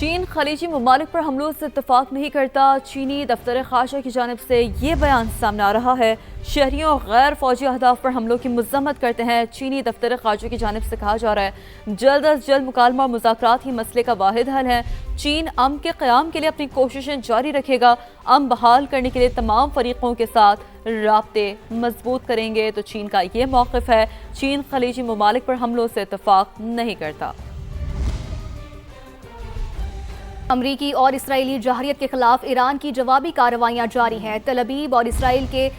चीन खलीजी ममालिक पर हमलों से इत्तफाक नहीं करता। चीनी दफ्तर खाशा की जानिब से ये बयान सामने आ रहा है। शहरियों और गैर फौजी अहदाफ पर हमलों की मजम्मत करते हैं। चीनी दफ्तर खाशा की जानिब से कहा जा रहा है जल्द अज जल्द मुकालमा और मुज़ाकरात ही मसले का वाहिद हल है। चीन अमन के क़याम के लिए अपनी कोशिशें जारी रखेगा। अमन बहाल करने के लिए तमाम फरीकों के साथ राब्ते मजबूत करेंगे। तो चीन का ये मौक़िफ़ है। चीन खलीजी ममालिक पर हमलों से इत्तफाक नहीं करता। अमरीकी और इसराइली जहरियत के खिलाफ ईरान की जवाबी कार्रवाइयां जारी हैं। तल अबीब और इसराइल के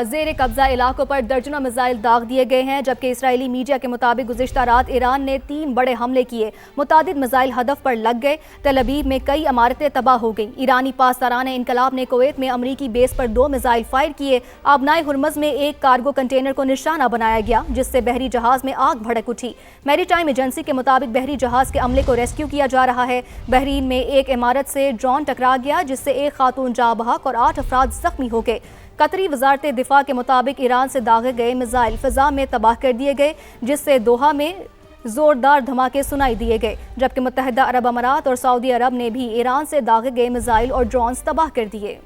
ज़ेर कब्जा इलाकों पर दर्जनों मिसाइल दाग दिए गए हैं, जबकि इसराइली मीडिया के मुताबिक गुज़िश्ता रात ईरान ने 3 बड़े हमले किए। मुतादिद मिसाइल हदफ पर लग गए। तल अबीब में कई इमारतें तबाह हो गईं। ईरानी पासदारान इनकलाब ने कुवैत में अमरीकी बेस पर 2 मिसाइल फायर किए। आबनाए हुर्मज़ में एक कार्गो कंटेनर को निशाना बनाया गया, जिससे बहरी जहाज में आग भड़क उठी। मैरीटाइम एजेंसी के मुताबिक बहरी जहाज के अमले को रेस्क्यू किया जा रहा है। बहरीन में एक इमारत से ड्रोन टकरा गया, जिससे एक खातून जाँ बहक और 8 अफराद जख्मी हो गए। कतरी वजारत दिफा के मुताबिक ईरान से दागे गए मिसाइल फिजा में तबाह कर दिए गए, जिससे दोहा में जोरदार धमाके सुनाई दिए गए, जबकि मुत्तहिदा अरब अमारात और सऊदी अरब ने भी ईरान से दागे गए मिसाइल और ड्रोन्स तबाह कर दिए।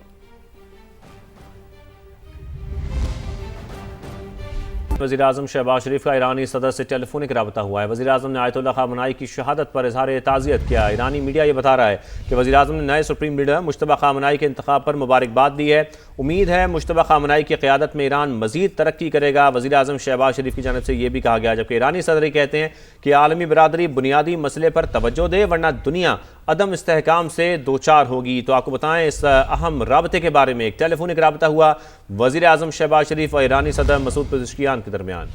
वज़ीर-ए-आज़म शहबाज शरीफ का ईरानी सदर से टेलीफोनिक रब्ता हुआ है। वज़ीर-ए-आज़म ने आयतुल्लाह ख़ामनेई की शहादत पर इज़हार ताज़ियत किया। ईरानी मीडिया ये बता रहा है कि वज़ीर-ए-आज़म ने नए सुप्रीम लीडर मुश्तबा ख़ामनेई के इंतखाब पर मुबारकबाद दी है। उम्मीद है मुश्तबा ख़ामनेई की क़यादत में ईरान मज़ीद तरक्की करेगा। वज़ीर-ए-आज़म शहबाज शरीफ की जानिब से ये भी कहा गया, जबकि ईरानी सदर कहते हैं कि आलमी बरादरी बुनियादी मसले पर तवज्जो दे, वरना दुनिया अदम इस्तेहकाम से दो चार होगी। तो आपको बताएं इस अहम राबते के बारे में एक टेलीफोनिक राबता हुआ वज़ीर-ए-आज़म शहबाज शरीफ और ईरानी सदर मसूद पेज़ेश्कियान के दरमियान।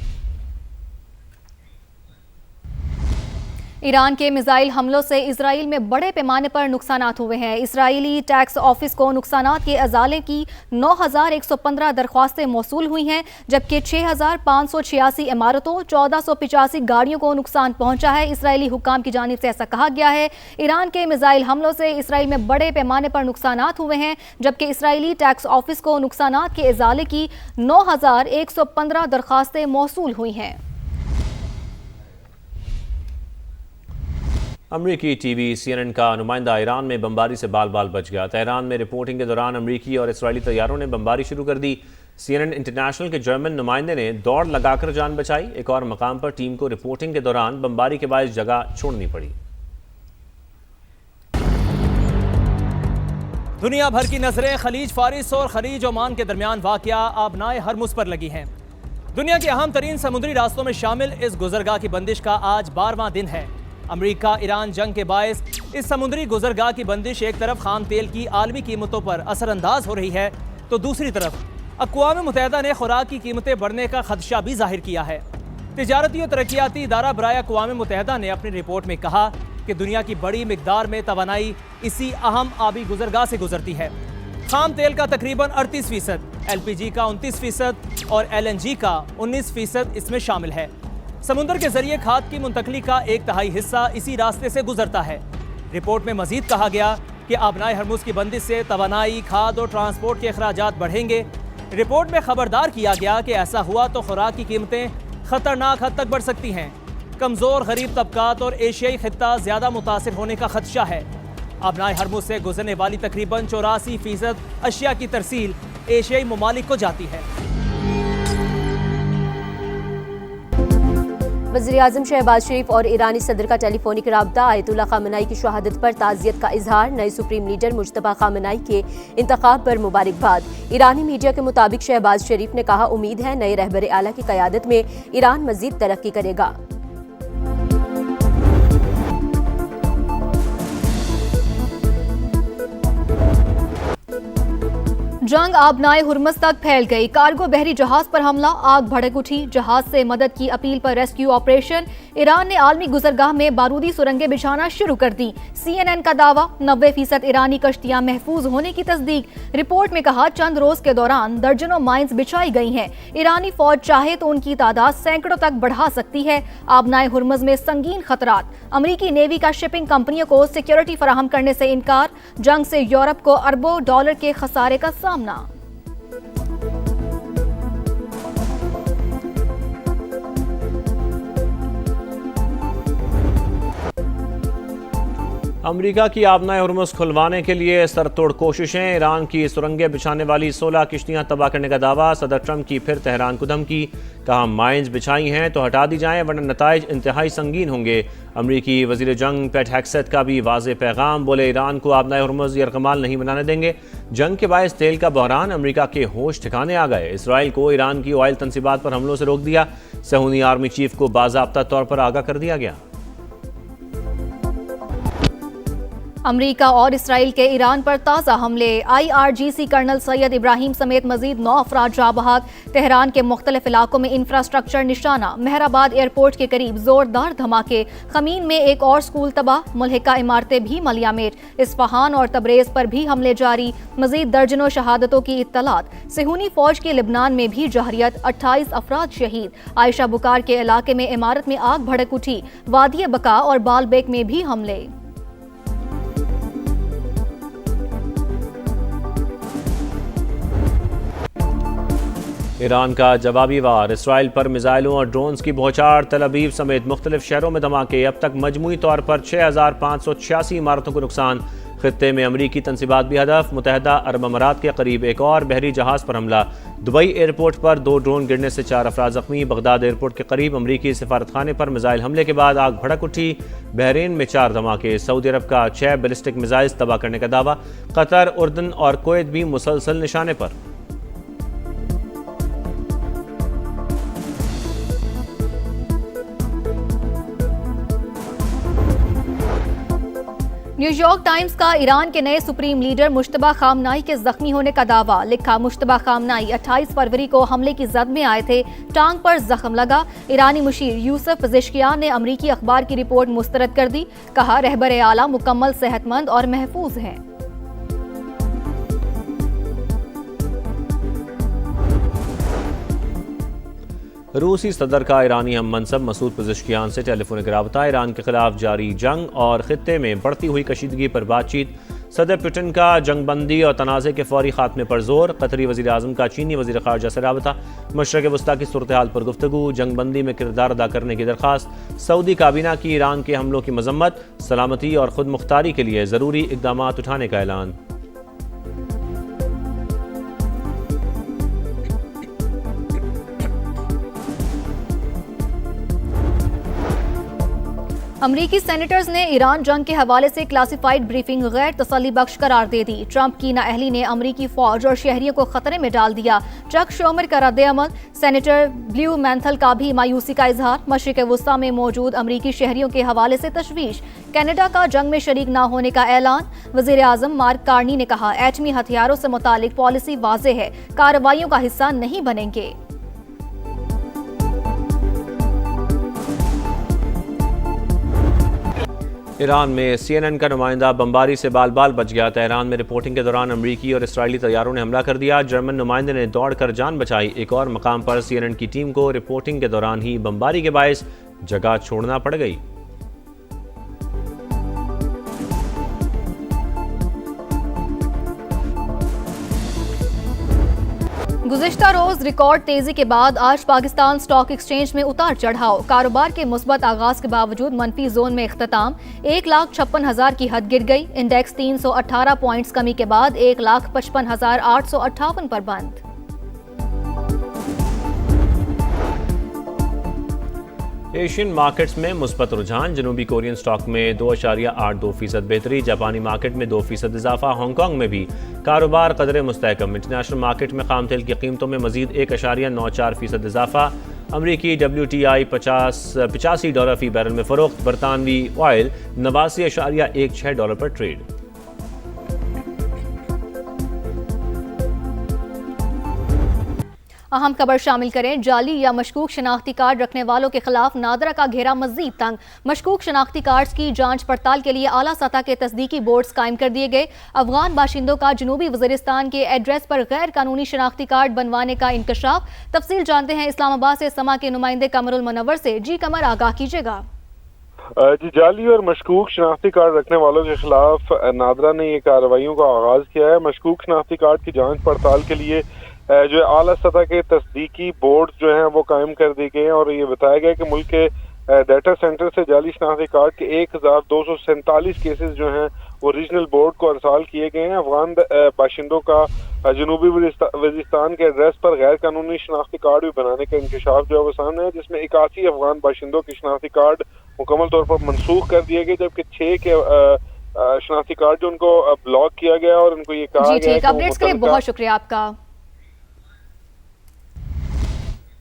ईरान के मिसाइल हमलों से इसराइल में बड़े पैमाने पर नुकसानात हुए हैं। इसराइली टैक्स ऑफिस को नुकसानात के अजाले की 9,115 दरख्वास्तें मौसूल हुई हैं, जबकि 6,586 इमारतों 1,485 गाड़ियों को नुकसान पहुंचा है। इसराइली हुक्काम की जानिब से ऐसा कहा गया है। ईरान के मिसाइल हमलों से इसराइल में बड़े पैमाने पर नुकसानात हुए हैं, जबकि इसराइली टैक्स ऑफिस को नुकसानात के अजाले की 9,115 दरख्वास्तें मौसूल हुई हैं। अमरीकी टीवी CNN का नुमाइंदा ईरान में बमबारी से बाल बाल बच गया। तेहरान में रिपोर्टिंग के दौरान अमरीकी और इसराइली तैयारों ने बमबारी शुरू कर दी। CNN इंटरनेशनल के जर्मन नुमाइंदे ने दौड़ लगाकर जान बचाई। एक और मकाम पर टीम को रिपोर्टिंग के दौरान बमबारी के बायस जगह छोड़नी पड़ी। दुनिया भर की नजरें खलीज फारिस और खलीज ओमान के दरमियान वाक़या आबनाए हरमुज़ पर लगी हैं। दुनिया के अहम तरीन समुद्री रास्तों में शामिल इस गुजरगाह की बंदिश का आज 12वां दिन है। अमेरिका ईरान जंग के बायस इस समुद्री गुजरगाह की बंदिश एक तरफ खाम तेल की आलमी कीमतों पर असरअंदाज हो रही है, तो दूसरी तरफ अक़वाम मुत्तहिदा ने खुराक की कीमतें बढ़ने का खदशा भी जाहिर किया है। तिजारती और तरक्याती इदारा बराए अक़वाम मुत्तहिदा ने अपनी रिपोर्ट में कहा कि दुनिया की बड़ी मिकदार में तवानाई इसी अहम आबी गुजरगाह से गुजरती है। खाम तेल का तकरीबन 38%, LPG का 29% और LNG का 19% इसमें शामिल है। समुद्र के जरिए खाद की मुंतकली का 1/3 हिस्सा इसी रास्ते से गुजरता है। रिपोर्ट में मजीद कहा गया कि आबनाए हरमुज़ की बंदिश से तवानाई, खाद और ट्रांसपोर्ट के अखराजात बढ़ेंगे। रिपोर्ट में खबरदार किया गया कि ऐसा हुआ तो खुराक की कीमतें खतरनाक हद तक बढ़ सकती हैं। कमज़ोर गरीब तबकात और एशियाई खित्ता ज़्यादा मुतासिर होने का खदशा है। आबनाए हरमुज़ से गुजरने वाली तकरीबन 84% अशिया की तरसील एशियाई ममालिक को जाती है। वज़ीर-ए-आज़म शहबाज शरीफ और ईरानी सदर का टेलीफोनिक राब्ता, आयतुल्लाह ख़ामनेई की शहादत पर ताज़ियत का इजहार, नए सुप्रीम लीडर मुश्तबा ख़ामनेई के इंतखाब पर मुबारकबाद। ईरानी मीडिया के मुताबिक शहबाज शरीफ ने कहा उम्मीद है नए रहबर आला की क़यादत में ईरान मज़ीद तरक्की करेगा। जंग आबनाए हुर्मज़ तक फैल गई। कार्गो बहरी जहाज पर हमला, आग भड़क उठी। जहाज से मदद की अपील पर रेस्क्यू ऑपरेशन। ईरान ने आलमी गुजरगाह में बारूदी सुरंगें बिछाना शुरू कर दी। CNN का दावा, 90% ईरानी कश्तियां महफूज होने की तस्दीक। रिपोर्ट में कहा चंद रोज के दौरान दर्जनों माइंस बिछाई गई हैं। ईरानी फौज चाहे तो उनकी तादाद सैकड़ों तक बढ़ा सकती है। आबनाए हुर्मज़ में संगीन खतरात। अमरीकी नेवी का शिपिंग कंपनियों को सिक्योरिटी फराहम करने से इनकार। जंग से यूरोप को अरबों डॉलर के खसारे का सामना। अमरीका की आबनाए हुर्मुज़ खुलवाने के लिए सरतोड़ कोशिशें, ईरान की सुरंगें बिछाने वाली 16 किश्तियां तबाह करने का दावा, सदर ट्रंप की फिर तेहरान को धमकी, कहा माइंस बिछाई हैं तो हटा दी जाएं वरना नताइज इंतहाई संगीन होंगे। अमरीकी वजीर जंग पेट हेक्सेट का भी वाज़े पैगाम, बोले ईरान को आबनाए हुर्मुज़ यरगमाल नहीं बनाने देंगे। जंग के बायस तेल का बहरान, अमरीका के होश ठिकाने आ गए। इसराइल को ईरान की ऑयल तनसीबात पर हमलों से रोक दिया, सहूनी आर्मी चीफ को बाज़ाब्ता तौर पर आगाह कर दिया गया। अमरीका और इसराइल के ईरान पर ताज़ा हमले, IRGC कर्नल सैयद इब्राहिम समेत मजीद 9 अफराद जाँ बहक। तेहरान के मुख्तलिफ इलाकों में इंफ्रास्ट्रक्चर निशाना, मेहराबाद एयरपोर्ट के करीब जोरदार धमाके, खमीन में एक और स्कूल तबाह, मुल्हिका इमारतें भी मलियामेट। इस्फहान और तबरेज़ पर भी हमले जारी, मजीद दर्जनों शहादतों की इत्तलात। सेहूनी फौज की लिबनान में भी जहरियत, 28 अफराद शहीद। आयशा बुकार के इलाके में इमारत में आग भड़क उठी, वादी बका और बालबेक में भी हमले। ईरान का जवाबी वार, इसराइल पर मिसाइलों और ड्रोन्स की बौछार, तल अवीव समेत मुख्तलिफ शहरों में धमाके। अब तक मजमूई तौर पर 6586 इमारतों को नुकसान। खित्ते में अमरीकी तनसीबात भी हदफ, मुत्तहदा अरब अमारात के करीब एक और बहरी जहाज़ पर हमला। दुबई एयरपोर्ट पर 2 ड्रोन गिरने से 4 अफराद जख्मी। बगदाद एयरपोर्ट के करीब अमरीकी सफारतखाने पर मिसाइल हमले के बाद आग भड़क उठी। बहरीन में 4 धमाके, सऊदी अरब का 6 बैलिस्टिक मिसाइल तबाह करने का दावा। कतर, उर्दन और कुवैत भी मुसलसल निशाने पर। न्यूयॉर्क टाइम्स का ईरान के नए सुप्रीम लीडर मुश्तबा खामनाई के जख्मी होने का दावा। लिखा, मुश्तबा खामनाई 28 फरवरी को हमले की जद में आए थे, टांग पर जख्म लगा। ईरानी मुशीर यूसुफ पज़ेश्कियान ने अमरीकी अखबार की रिपोर्ट मुस्तरद कर दी। कहा, रहबर आला मुकम्मल सेहतमंद और महफूज हैं। रूसी सदर का ईरानी हम मनसब मसूद पज़ेश्कियान से टेलीफोनिक रबता, ईरान के खिलाफ जारी जंग और खित्ते में बढ़ती हुई कशीदगी पर बातचीत। सदर पुतिन का जंगबंदी और तनाज़े के फौरी खात्मे पर जोर। कतरी वज़ीर आज़म का चीनी वज़ीर ख़ारजा से रबता, मशरक़ वस्ता की सूरत हाल पर गुफ्तगू, जंगबंदी में किरदार अदा करने की दरख्वास्त। सऊदी काबीना की ईरान के हमलों की मजम्मत, सलामती और खुद मुख्तारी के लिए ज़रूरी इक़दाम उठाने का ऐलान। अमरीकी सेनेटर्स ने ईरान जंग के हवाले से क्लासिफाइड ब्रीफिंग गैर तसल्ली बख्श करार दे दी। ट्रंप की नाअहली ने अमरीकी फौज और शहरियों को खतरे में डाल दिया। चक शोमर का रद्द-ए-अमल, सेनेटर ब्लू मैंथल का भी मायूसी का इजहार। मशरिक वस्ता में मौजूद अमरीकी शहरियों के हवाले से तशवीश। कनाडा का जंग में शरीक न होने का ऐलान। वजीर आजम मार्क कार्नी ने कहा, एटमी हथियारों से मुतालिक पॉलिसी वाज़े है, कार्रवाइयों का हिस्सा नहीं बनेंगे। ईरान में CNN का नुमाइंदा बमबारी से बाल बाल बच गया। तेहरान में रिपोर्टिंग के दौरान अमरीकी और इसराइली तैयारों ने हमला कर दिया। जर्मन नुमाइंदे ने दौड़कर जान बचाई। एक और मकाम पर CNN की टीम को रिपोर्टिंग के दौरान ही बमबारी के बायस जगह छोड़ना पड़ गई। गुज़िश्ता रोज रिकॉर्ड तेजी के बाद आज पाकिस्तान स्टॉक एक्सचेंज में उतार चढ़ाव। कारोबार के मुस्बत आगाज के बावजूद मनफी जोन में इख्तिताम। 1,56,000 की हद गिर गई। इंडेक्स 318 पॉइंट्स कमी के बाद 1,55,858 पर बंद। एशियन मार्केट्स में मुस्बत रुझान। जनूबी कोरियन स्टॉक में 2.82% बेहतरी। जापानी मार्केट में 2% इजाफा। हांगकांग में भी कारोबार कदरे मुस्तहकम। इंटरनेशनल मार्केट में खाम तेल की कीमतों में मजीद 1.94% इजाफा। अमरीकी WTI $85 फी बैरल में फरोख्त। बरतानवी ऑयल $89.16 पर ट्रेड। अहम खबर शामिल करें। जाली या मशकूक शनाख्ती कार्ड रखने वालों के खिलाफ नादरा का घेरा मजीद तंग। मशकूक शनाख्ती कार्ड की जांच पड़ताल के लिए आला सतह के तस्दीकी बोर्ड्स कायम कर दिए गए। अफगान बाशिंदों का जनूबी वज़ीरिस्तान के एड्रेस पर गैर कानूनी शनाख्ती कार्ड बनवाने का इंकशाफ। तफसील जानते हैं इस्लामाबाद से समा के नुमाइंदे कमरुल मुनव्वर से। जी कमर, आगाह कीजिएगा। जी, जाली और मशकूक शनाख्ती कार्ड रखने वालों के खिलाफ नादरा ने ये कार्रवाइयों का आगाज किया है। मशकूक शनाख्ती कार्ड की जांच पड़ताल के लिए जो आला सतह के तस्दीकी बोर्ड जो हैं वो कायम कर दिए गए हैं और ये बताया गया कि मुल्क के डाटा सेंटर से जाली शनाख्ती कार्ड के 1247 केसेस जो हैं वो रीजनल बोर्ड को अरसाल किए गए हैं। अफगान बाशिंदों का जनूबी वजीस्तान के एड्रेस पर गैर कानूनी शनाख्ती कार्ड भी बनाने का इंकशाफ जो है वो सामने है, जिसमें 81 अफगान बाशिंदों के शनाख्ती कार्ड मुकम्मल तौर पर मनसूख कर दिए गए, जबकि 6 के शनाख्ती कार्ड जो उनको ब्लॉक किया गया और उनको ये कहा गया है कि अपडेट्स के लिए बहुत शुक्रिया आपका।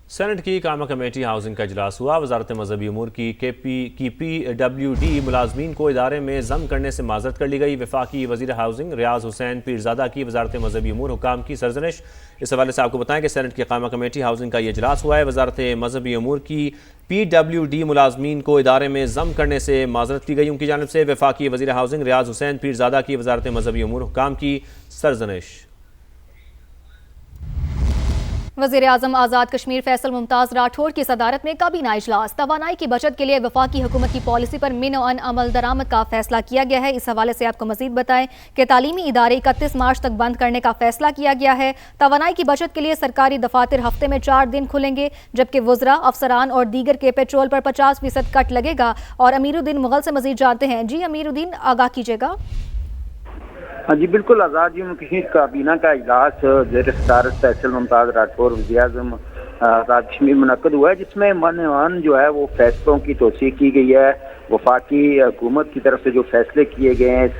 सेनेट की कामा कमेटी हाउसिंग का इजलास हुआ। वजारत मजहबी उमूर की PWD मुलाजमीन को इदारे में जम करने से माजरत कर ली गई। वफाकी वजीर हाउसिंग रियाज हुसैन पीरजादा की वजारत मजहबी उमूर हुकाम की सरजनिश। इस हवाले से आपको बताएं कि सेनेट की कामा कमेटी हाउसिंग का ये इजलास हुआ है। वजारत मजहबी उमूर की PWD मुलाजमीन को इदारे में जम करने से माजरत की गई उनकी जानिब से। वफाकी वजीर हाउसिंग रियाज हुसैन पीरजादा की वजारत मजहबी उमूर हुकाम की सरजनिश। वज़ीर आज़म आज़ाद कश्मीर फैसल मुमताज़ राठौर की सदारत में काबीना इजलास। तवानाई की बचत के लिए वफाकी हुकूमत की पॉलिसी पर मिन अन अमल दरामद का फैसला किया गया है। इस हवाले से आपको मजीद बताएं कि तालीमी इदारे 31 मार्च तक बंद करने का फैसला किया गया है। तवानाई की बचत के लिए सरकारी दफातर हफ्ते में 4 दिन खुलेंगे, जबकि वज़रा, अफसरान और दीगर के पेट्रोल पर 50% कट लगेगा। और अमीरुद्दीन मुगल से मजीद जानते हैं। जी अमीरुद्दीन, आगाह कीजिएगा। हाँ जी बिल्कुल, आज़ाद जम्मू कश्मीर काबीना का इजलास ज़ेर सदारत फैसल मुमताज़ राठौर वज़ीर आज़म आज़ाद कश्मीर मुनक्कद हुआ है, जिसमें मन जो है वो फैसलों की तोसीक की गई है। वफाकी हुकूमत की तरफ से जो फैसले किए गए हैं इस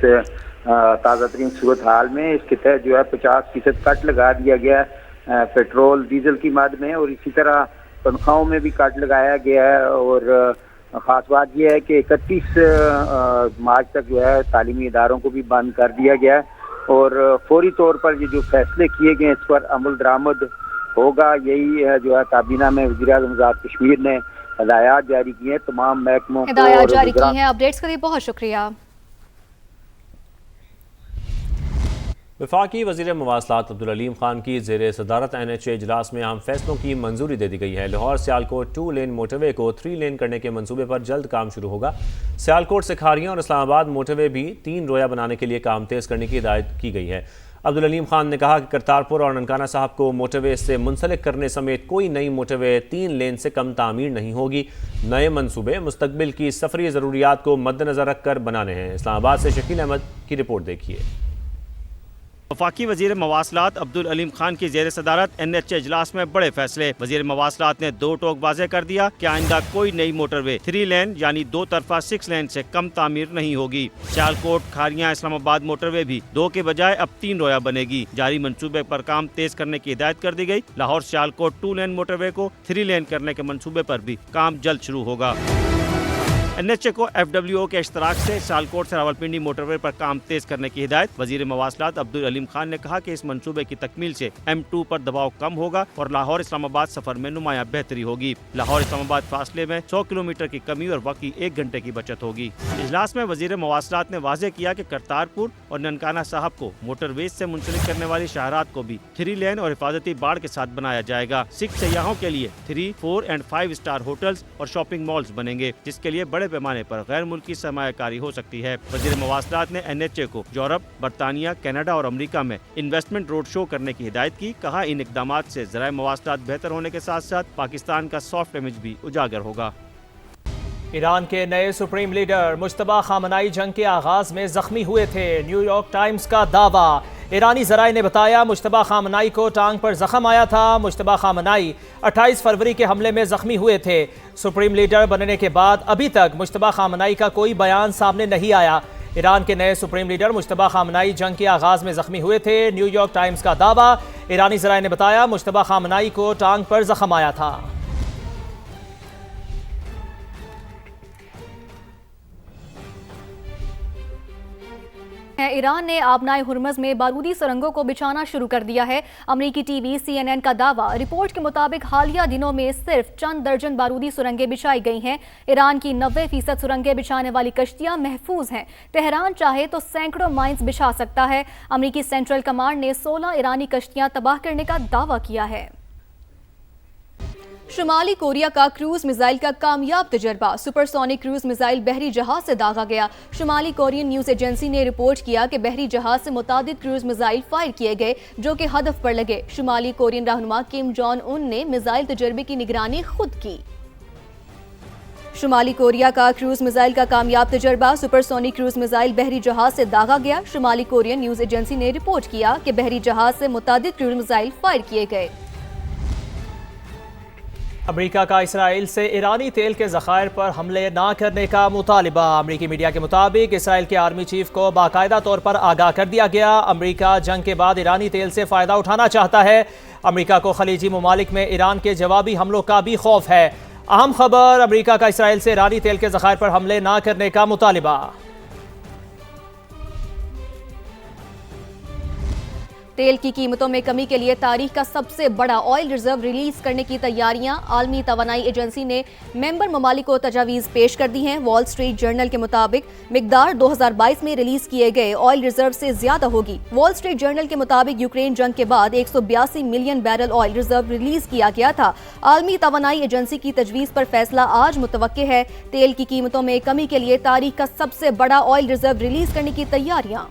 ताज़ा तरीन सूरत हाल में, इसके तहत जो है 50% कट लगा दिया गया है पेट्रोल डीजल की मद में, और इसी तरह तनख्वाहों में भी कट लगाया गया है। और ख़ास बात यह है कि 31 मार्च तक जो है तालीमी इदारों को भी बंद कर दिया गया है, और फौरी तौर पर ये जो फैसले किए गए इस पर अमल दरामद होगा। यही है जो है काबीना में वज़ीर आज़म आज़ाद कश्मीर ने हिदायत जारी की हैं तमाम महकमों को। हिदायत जारी की हैं। अपडेट्स के लिए बहुत शुक्रिया। वफाकी वज़ीर मवासलात अब्दुल अलीम खान की ज़ेर सदारत NHA इजलास में अहम फैसलों की मंजूरी दे दी गई है। लाहौर सियालकोट 2 लेन मोटरवे को 3 लेन करने के मंसूबे पर जल्द काम शुरू होगा। सियालकोट से खारियां और इस्लामाबाद मोटरवे भी 3 रोया बनाने के लिए काम तेज़ करने की हिदायत की गई है। अब्दुल अलीम खान ने कहा कि करतारपुर और ननकाना साहब को मोटरवे से मुंसलिक करने समेत कोई नई मोटरवे 3 लेन से कम तामीर नहीं होगी। नए मंसूबे मुस्तकबिल की सफरी ज़रूरियात को मद्देनज़र रखकर बनाने हैं। इस्लामाबाद से शकील अहमद की रिपोर्ट देखिए। वफाकी वज़ीर मवासलात अब्दुल अलीम खान की ज़ेर सदारत NHA इजलास में बड़े फैसले। वज़ीर मवासलात ने 2 टोक वाज़े कर दिया कि आइंदा कोई नई मोटरवे 3 लेन यानी 2 तरफा 6 लेन से कम तामीर नहीं होगी। सियालकोट खारियां इस्लामाबाद मोटरवे भी 2 के बजाय अब 3 रोया बनेगी। जारी मंसूबे पर काम तेज करने की हिदायत कर दी गई। लाहौर सियालकोट 2 लेन मोटरवे को 3 लेन करने के मंसूबे पर भी काम जल्द शुरू होगा। NHA को FWO के इश्तराक से सियालकोट से रावलपिंडी मोटरवे पर काम तेज करने की हिदायत। वज़ीर मवासलात अब्दुल अलीम खान ने कहा कि इस मंसूबे की तकमील से M2 पर दबाव कम होगा और लाहौर इस्लामाबाद सफर में नुमाया बेहतरी होगी। लाहौर इस्लामाबाद फासले में 100 किलोमीटर की कमी और बाकी 1 घंटे की बचत होगी। इजलास में वज़ीर मवासलात ने वाज़े किया कि करतारपुर और ननकाना साहब को मोटरवेज से मुंसलिक करने वाली शाहरात को भी 3 लेन और हिफाजती बाड़ के साथ बनाया जाएगा। सिख सयाहों के लिए 3, 4 और 5 स्टार होटल्स और शॉपिंग मॉल्स बनेंगे, जिसके लिए बड़े पैमाने पर गैर मुल्की सरमायाकारी हो सकती है। वज़ीर मवासलात ने NHA को यूरोप, बरतानिया, कनाडा और अमेरिका में इन्वेस्टमेंट रोड शो करने की हिदायत की। कहा इन इकदामात से ज़राए मवासलात बेहतर होने के साथ साथ पाकिस्तान का सॉफ्ट इमेज भी उजागर होगा। ईरान के नए सुप्रीम लीडर मुश्तबा खामनाई जंग के आगाज में जख्मी हुए थे। न्यूयॉर्क टाइम्स का दावा। ईरानी ज़राए ने बताया मुश्तबा खामनाई को टांग पर जख्म आया था। मुश्तबा खामनाई 28 फरवरी के हमले में जख्मी हुए थे। सुप्रीम लीडर बनने के बाद अभी तक मुश्तबा खामनाई का कोई बयान सामने नहीं आया। ईरान के नए सुप्रीम लीडर मुश्तबा खामनाई जंग के आगाज में जख्मी हुए थे। न्यूयॉर्क टाइम्स का दावा। ईरानी ज़राए ने बताया मुश्तबा खामनाई को टांग पर जख्म आया था। ईरान ने आबनाए हुर्मज़ में बारूदी सुरंगों को बिछाना शुरू कर दिया है। अमरीकी टीवी CNN का दावा। रिपोर्ट के मुताबिक हालिया दिनों में सिर्फ चंद दर्जन बारूदी सुरंगें बिछाई गई हैं। ईरान की 90% सुरंगें बिछाने वाली कश्तियां महफूज हैं। तेहरान चाहे तो सैकड़ों माइंस बिछा सकता है। अमरीकी सेंट्रल कमांड ने 16 ईरानी कश्तियां तबाह करने का दावा किया है। शुमाली कोरिया का क्रूज मिसाइल का कामयाब तजर्बा। सुपरसोनिक क्रूज मिसाइल बहरी जहाज से दागा गया। शुमाली कोरियन न्यूज एजेंसी ने रिपोर्ट किया कि बहरी जहाज से मुतादिद क्रूज मिसाइल फायर किए गए जो कि हदफ पर लगे। शुमाली कोरियन रहनुमा किम जोंग उन ने मिसाइल तजर्बे की निगरानी खुद की। शुमाली कोरिया का क्रूज मिसाइल का कामयाब तजर्बा, सुपरसोनिक क्रूज मिसाइल बहरी जहाज से दागा गया। शुमाली कोरियन न्यूज एजेंसी ने रिपोर्ट किया कि बहरी जहाज से मुतादिद क्रूज मिसाइल फायर किए गए। अमेरिका का इसराइल से ईरानी तेल के ज़खायर पर हमले ना करने का मुतालिबा। अमेरिकी मीडिया के मुताबिक इसराइल के आर्मी चीफ को बाकायदा तौर पर आगाह कर दिया गया। अमेरिका जंग के बाद ईरानी तेल से फ़ायदा उठाना चाहता है। अमेरिका को खलीजी ममालिक में ईरान के जवाबी हमलों का भी खौफ है। अहम खबर, अमेरिका का इसराइल से ईरानी तेल के ज़खायर पर हमले ना करने का मुतालिबा। तेल की कीमतों में कमी के लिए तारीख का सबसे बड़ा ऑयल रिजर्व रिलीज करने की तैयारियां। आलमी तवानाई एजेंसी ने मेंबर ममालिक को तजावीज़ पेश कर दी हैं। वॉल स्ट्रीट जर्नल के मुताबिक मिकदार 2022 में रिलीज किए गए ऑयल रिजर्व से ज्यादा होगी। वॉल स्ट्रीट जर्नल के मुताबिक यूक्रेन जंग के बाद 182 million barrel oil reserve release किया गया था। आलमी तवानाई एजेंसी की तजवीज़ पर फैसला आज मुतवक्के है। तेल की कीमतों में कमी के लिए तारीख का सबसे बड़ा ऑयल रिजर्व रिलीज करने की तैयारियां।